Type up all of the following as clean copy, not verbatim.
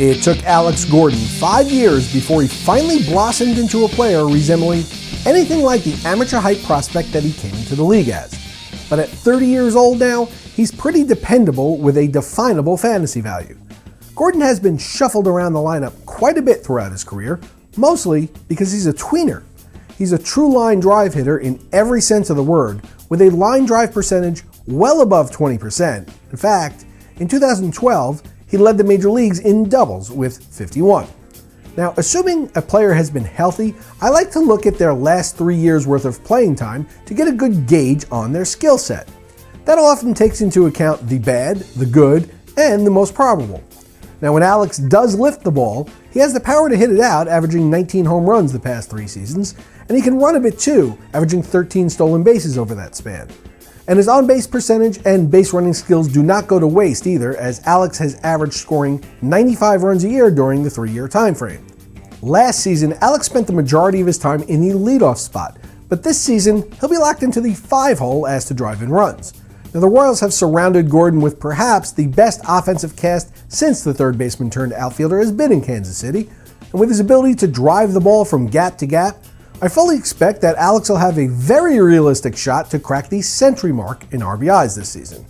It took Alex Gordon 5 years before he finally blossomed into a player resembling anything like the amateur hype prospect that he came into the league as. But at 30 years old now, he's pretty dependable with a definable fantasy value. Gordon has been shuffled around the lineup quite a bit throughout his career, mostly because he's a tweener. He's a true line drive hitter in every sense of the word, with a line drive percentage well above 20%. In fact, in 2012, he led the major leagues in doubles with 51. Now, assuming a player has been healthy, I like to look at their last 3 years worth of playing time to get a good gauge on their skill set. That often takes into account the bad, the good, and the most probable. Now, when Alex does lift the ball, he has the power to hit it out, averaging 19 home runs the past 3 seasons, and he can run a bit too, averaging 13 stolen bases over that span. And his on-base percentage and base running skills do not go to waste either, as Alex has averaged scoring 95 runs a year during the 3-year time frame. Last season, Alex spent the majority of his time in the leadoff spot, but this season, he'll be locked into the 5-hole as to drive-in runs. Now, the Royals have surrounded Gordon with perhaps the best offensive cast since the third baseman turned outfielder has been in Kansas City, and with his ability to drive the ball from gap to gap, I fully expect that Alex will have a very realistic shot to crack the century mark in RBIs this season.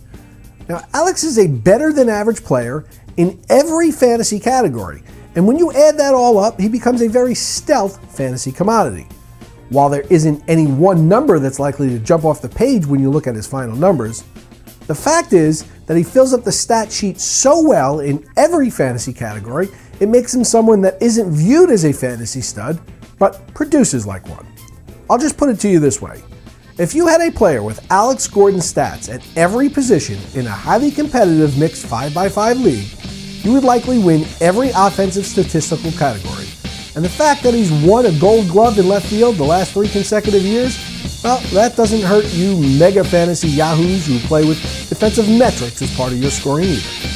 Now, Alex is a better than average player in every fantasy category, and when you add that all up, he becomes a very stealth fantasy commodity. While there isn't any one number that's likely to jump off the page when you look at his final numbers, the fact is that he fills up the stat sheet so well in every fantasy category, it makes him someone that isn't viewed as a fantasy stud, but produces like one. I'll just put it to you this way. If you had a player with Alex Gordon stats at every position in a highly competitive mixed 5x5 league, you would likely win every offensive statistical category. And the fact that he's won a Gold Glove in left field the last 3 consecutive years, well, that doesn't hurt you mega fantasy yahoos who play with defensive metrics as part of your scoring either.